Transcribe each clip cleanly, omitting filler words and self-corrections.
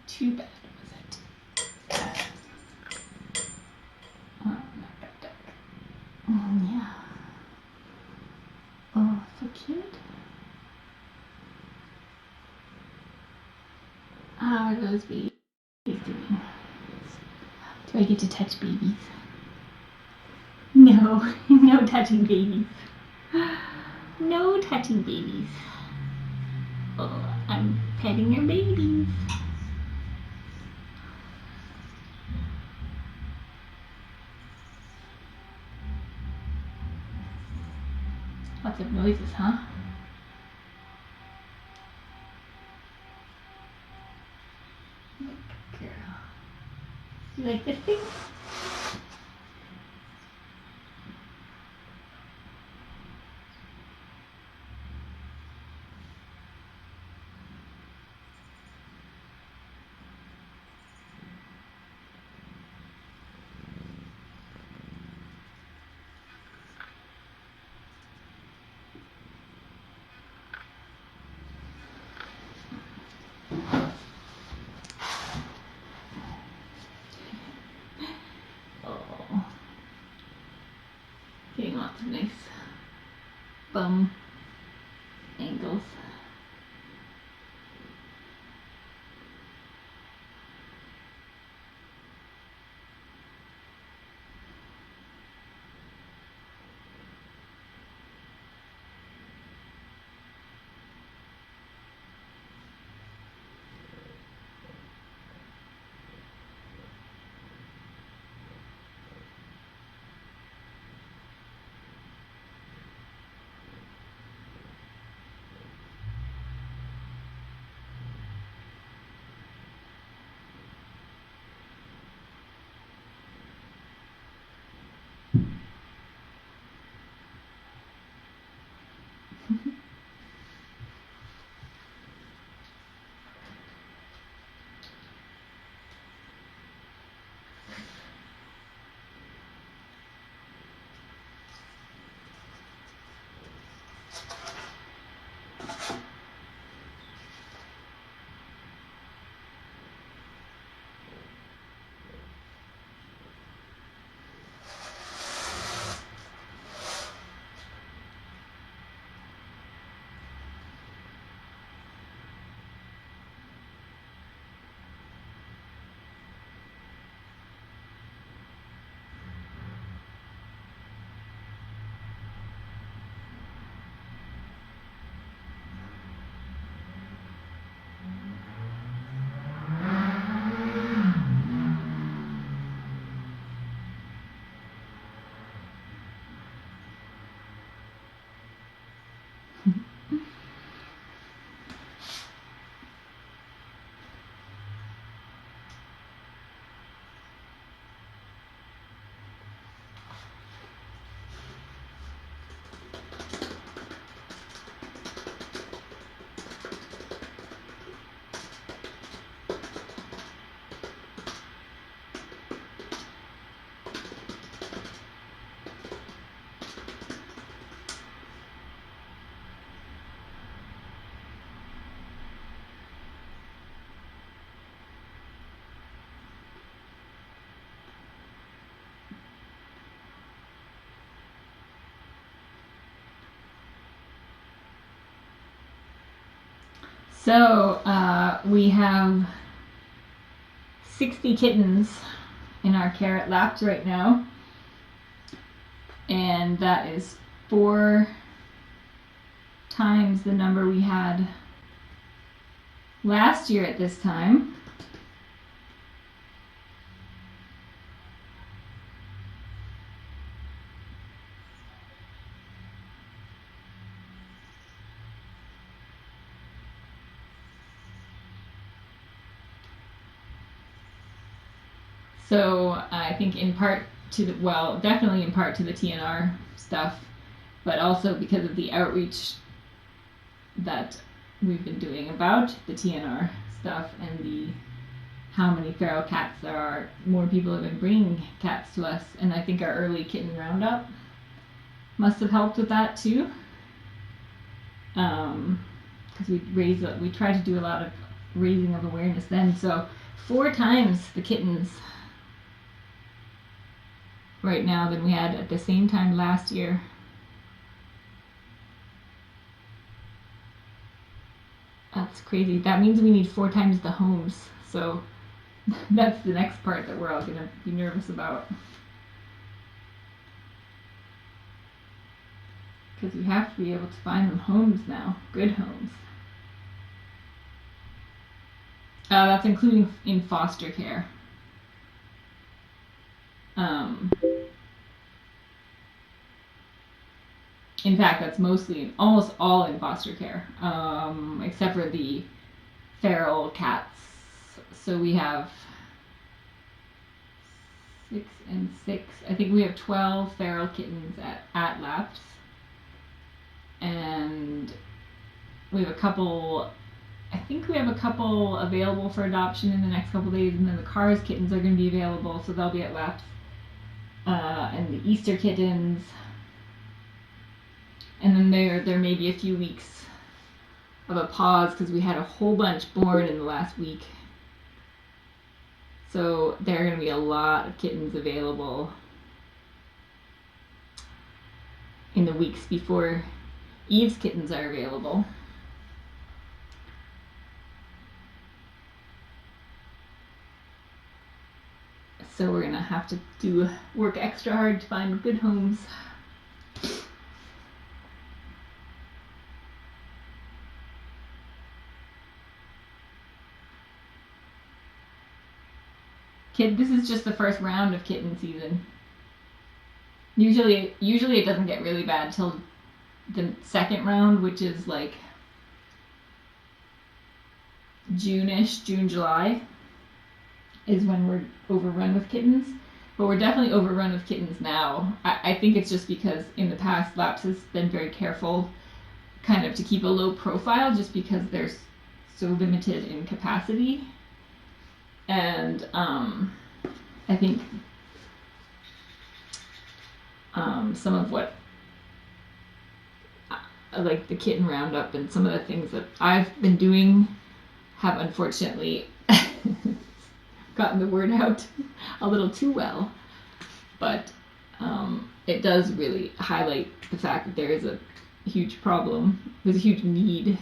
too bad, was it? Oh, not that dark. Yeah. Oh, so cute. How are those babies doing? Do I get to touch babies? No, no touching babies. No touching babies. Oh, I'm petting your babies. Lots of noises, huh? Good girl. You like this thing? Oh, getting lots of nice bum angles. So we have 60 kittens in our carrot laps right now, and that is 4 times the number we had last year at this time. So I think in part to the, well, definitely in part to the TNR stuff, but also because of the outreach that we've been doing about the TNR stuff and the how many feral cats there are. More people have been bringing cats to us, and I think our early kitten roundup must have helped with that too. Because we try to do a lot of raising of awareness then. So 4 times the kittens right now than we had at the same time last year. That's crazy. That means we need 4 times the homes. So that's the next part that we're all going to be nervous about. Because we have to be able to find them homes now. Good homes. That's including in foster care. In fact, that's almost all in foster care, except for the feral cats. So we have 6 and 6. I think we have 12 feral kittens at Laps. And we have a couple available for adoption in the next couple days, and then the Cars kittens are going to be available, so they'll be at Laps. And the Easter kittens. And then there may be a few weeks of a pause because we had a whole bunch born in the last week. So there are going to be a lot of kittens available in the weeks before Eve's kittens are available. So we're going to have to work extra hard to find good homes. This is just the first round of kitten season. Usually it doesn't get really bad till the second round, which is like June-ish, June, July, is when we're overrun with kittens. But we're definitely overrun with kittens now. I think it's just because in the past, Laps has been very careful kind of to keep a low profile just because they're so limited in capacity. And I think some of what like the kitten roundup and some of the things that I've been doing have unfortunately gotten the word out a little too well. But it does really highlight the fact that there is a huge problem, there's a huge need,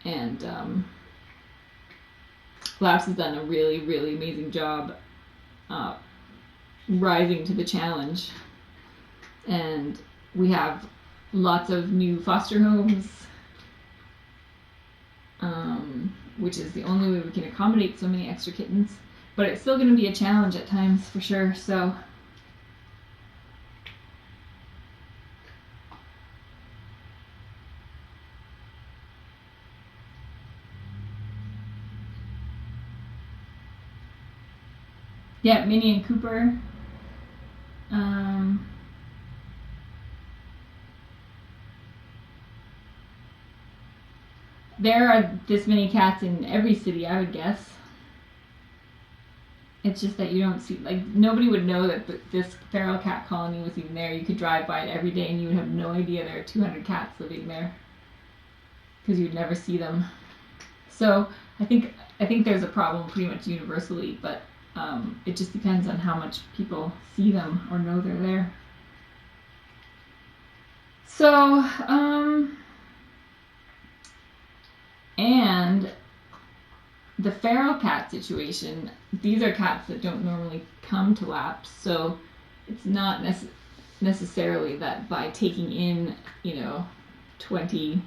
and Laps has done a really, really amazing job rising to the challenge. And we have lots of new foster homes, which is the only way we can accommodate so many extra kittens. But it's still going to be a challenge at times for sure. So yeah, Minnie and Cooper. There are this many cats in every city, I would guess. It's just that you don't see, like, nobody would know that this feral cat colony was even there. You could drive by it every day and you would have no idea there are 200 cats living there because you'd never see them. So I think there's a problem pretty much universally, but it just depends on how much people see them or know they're there. So, and the feral cat situation, these are cats that don't normally come to Laps, so it's not necessarily that by taking in, 20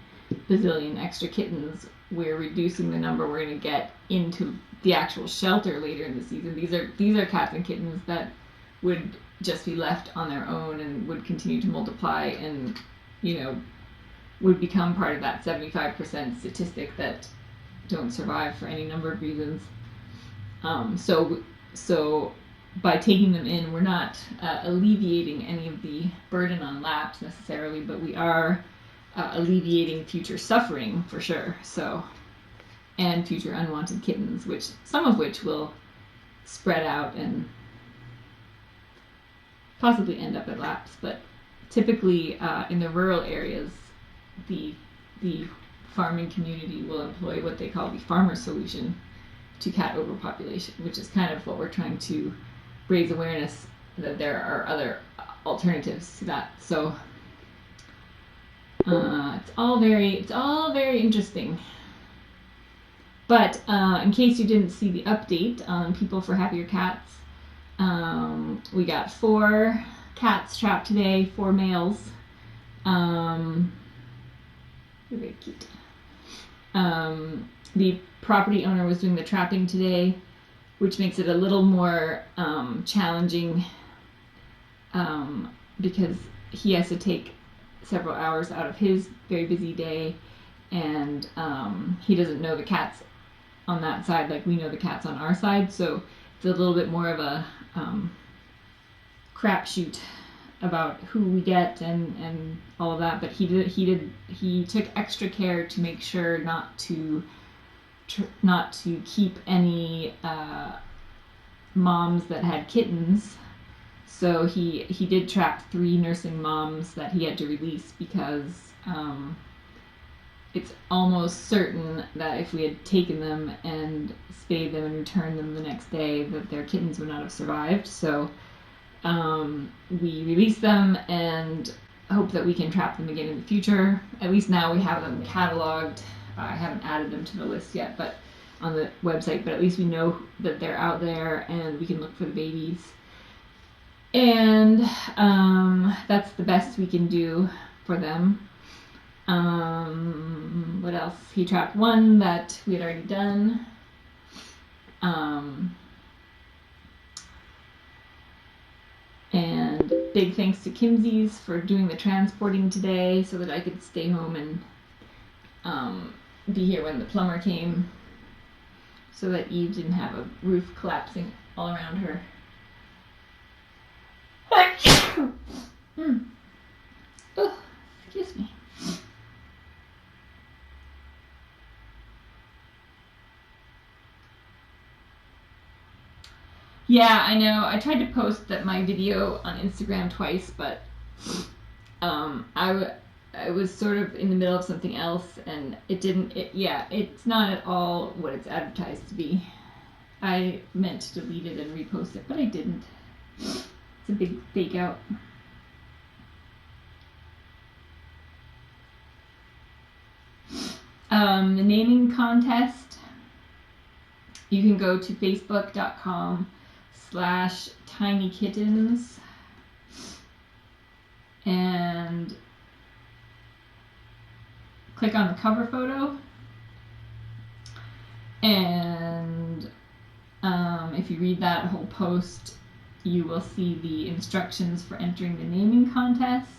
bazillion extra kittens, we're reducing the number we're going to get into the actual shelter later in the season. These are cats and kittens that would just be left on their own and would continue to multiply and, would become part of that 75% statistic that don't survive for any number of reasons. So by taking them in, we're not alleviating any of the burden on Laps necessarily, but we are alleviating future suffering for sure. So, and future unwanted kittens, some of which will spread out and possibly end up at Laps, but typically in the rural areas, the farming community will employ what they call the farmer solution to cat overpopulation, which is kind of what we're trying to raise awareness that there are other alternatives to that. So it's all very interesting. But in case you didn't see the update on People for Happier Cats, we got 4 cats trapped today, 4 males. They're very cute. The property owner was doing the trapping today, which makes it a little more challenging because he has to take several hours out of his very busy day, and he doesn't know the cats on that side like we know the cats on our side, so it's a little bit more of a crapshoot about who we get and all of that. But he took extra care to make sure not to keep any moms that had kittens. So he did trap 3 nursing moms that he had to release because it's almost certain that if we had taken them and spayed them and returned them the next day, that their kittens would not have survived. So we release them and hope that we can trap them again in the future. At least now we have them cataloged. I haven't added them to the list yet, but on the website, but at least we know that they're out there and we can look for the babies. And that's the best we can do for them. What else? He trapped 1 that we had already done. And big thanks to Kimsey's for doing the transporting today so that I could stay home and be here when the plumber came so that Eve didn't have a roof collapsing all around her. Oh, excuse me. Yeah, I know. I tried to post my video on Instagram twice, but I was sort of in the middle of something else, and it's not at all what it's advertised to be. I meant to delete it and repost it, but I didn't. It's a big fake out. The naming contest, you can go to facebook.com/tinykittens and click on the cover photo, and if you read that whole post, you will see the instructions for entering the naming contest.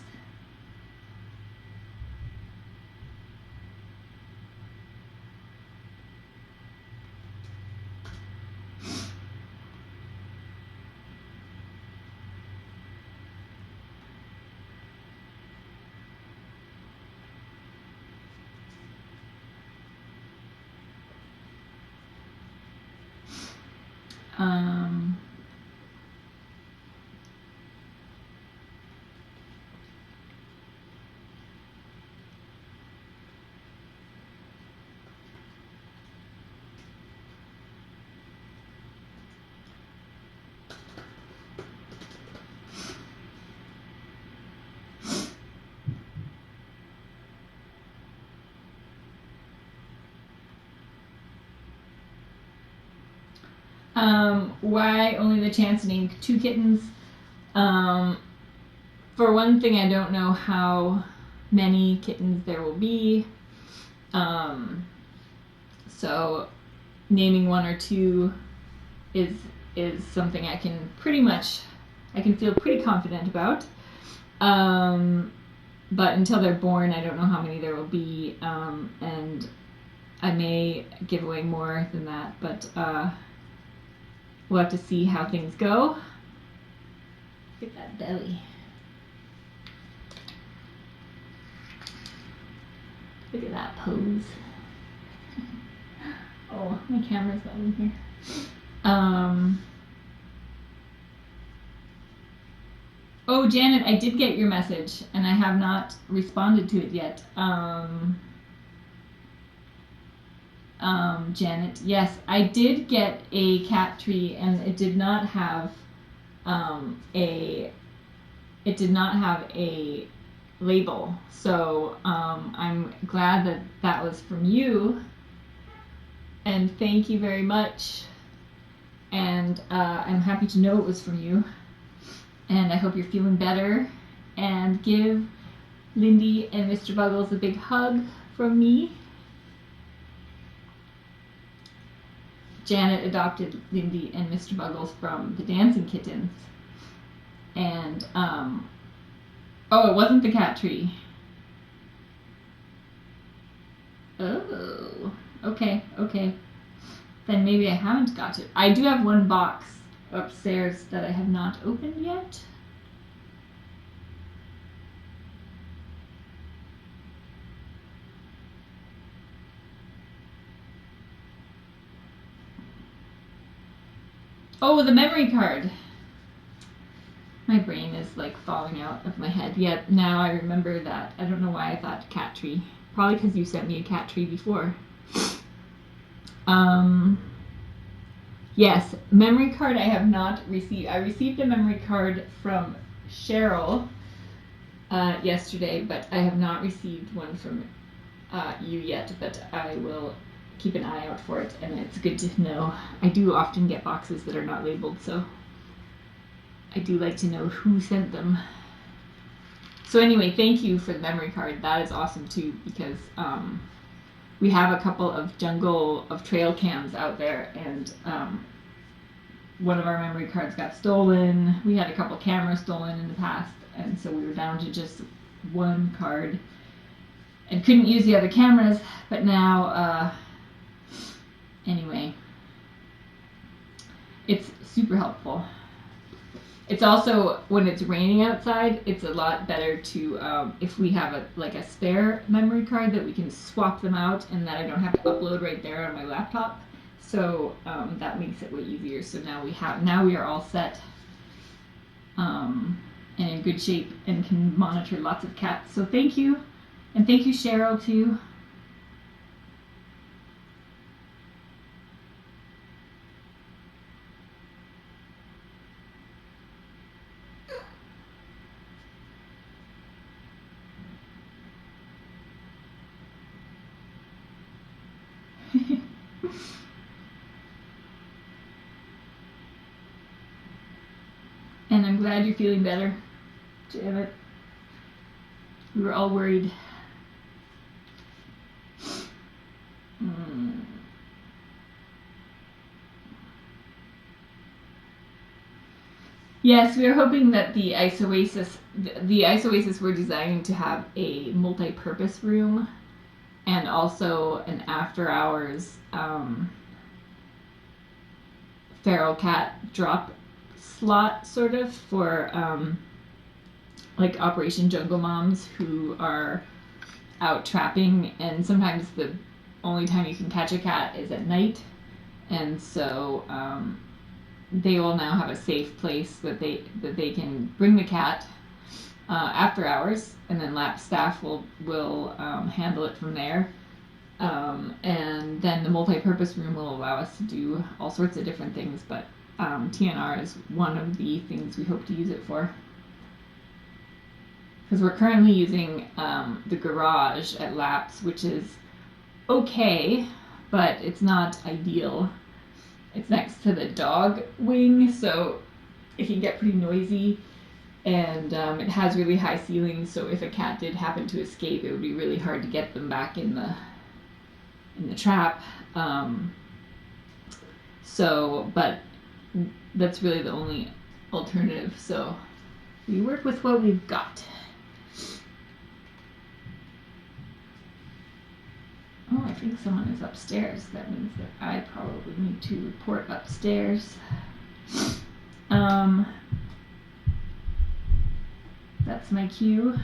Why only the chance to name 2 kittens? For one thing, I don't know how many kittens there will be. So naming 1 or 2 is something I can feel pretty confident about. But until they're born, I don't know how many there will be, and I may give away more than that, but we'll have to see how things go. Look at that belly. Look at that pose. Oh, my camera's not in here. Oh, Janet, I did get your message, and I have not responded to it yet. Janet. Yes, I did get a cat tree, and it did not have a label. So I'm glad that that was from you, and thank you very much. And I'm happy to know it was from you. And I hope you're feeling better. And give Lindy and Mr. Buggles a big hug from me. Janet adopted Lindy and Mr. Buggles from the Dancing Kittens. And, oh, it wasn't the cat tree. Oh, okay. Then maybe I haven't got it. I do have one box upstairs that I have not opened yet. Oh, the memory card. My brain is like falling out of my head. Yeah, now I remember that. I don't know why I thought cat tree. Probably because you sent me a cat tree before. Yes, memory card I have not received. I received a memory card from Cheryl yesterday, but I have not received one from you yet, but I will keep an eye out for it, and it's good to know. I do often get boxes that are not labeled, so I do like to know who sent them. So anyway, thank you for the memory card. That is awesome too, because we have a couple of trail cams out there, and one of our memory cards got stolen. We had a couple cameras stolen in the past, and so we were down to just one card and couldn't use the other cameras, but now anyway, it's super helpful. It's also, when it's raining outside, it's a lot better to, if we have a spare memory card, that we can swap them out and that I don't have to upload right there on my laptop. So that makes it way easier. So now we are all set and in good shape and can monitor lots of cats. So thank you. And thank you, Cheryl, too. And I'm glad you're feeling better, Janet. We were all worried. Yes, we are hoping that the Ice-Oasis we're designing to have a multi-purpose room and also an after-hours feral cat drop slot, sort of, for like Operation Jungle Moms who are out trapping, and sometimes the only time you can catch a cat is at night, and so they will now have a safe place that they can bring the cat after hours, and then lab staff will handle it from there. And then the multi-purpose room will allow us to do all sorts of different things, but TNR is one of the things we hope to use it for. Because we're currently using the garage at Laps, which is okay, but it's not ideal. It's next to the dog wing, so it can get pretty noisy, and it has really high ceilings, so if a cat did happen to escape, it would be really hard to get them back in the trap. But that's really the only alternative, so we work with what we've got. Oh, I think someone is upstairs. That means that I probably need to report upstairs. That's my cue.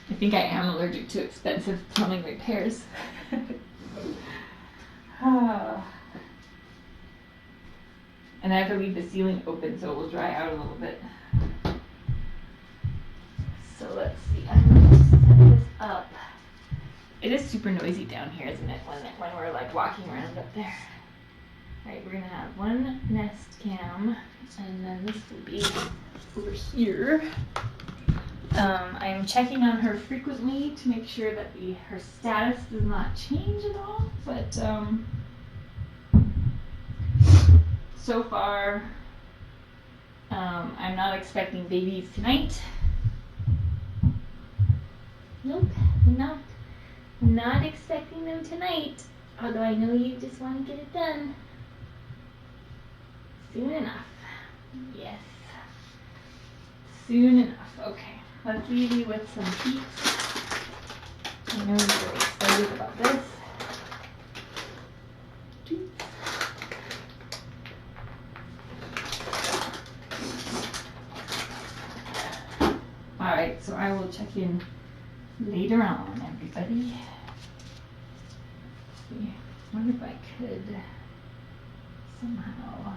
I think I am allergic to expensive plumbing repairs. And I have to leave the ceiling open so it will dry out a little bit. So let's see, I'm going to set this up. It is super noisy down here, isn't it, when we're like walking around up there. Alright, we're gonna have one nest cam, and then this will be over here. I'm checking on her frequently to make sure that her status does not change at all, but so far I'm not expecting babies tonight. Nope, not expecting them tonight, although I know you just want to get it done soon enough. Yes, soon enough. Okay, let's leave you with some peeps. I know you're very excited about this. Alright, so I will check in later on, everybody. I wonder if I could somehow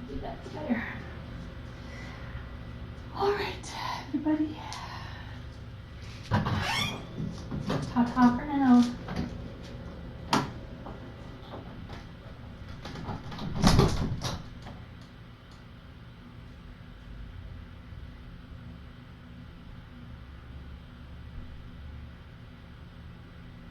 maybe that's better. Alright, everybody. Ta-ta for now.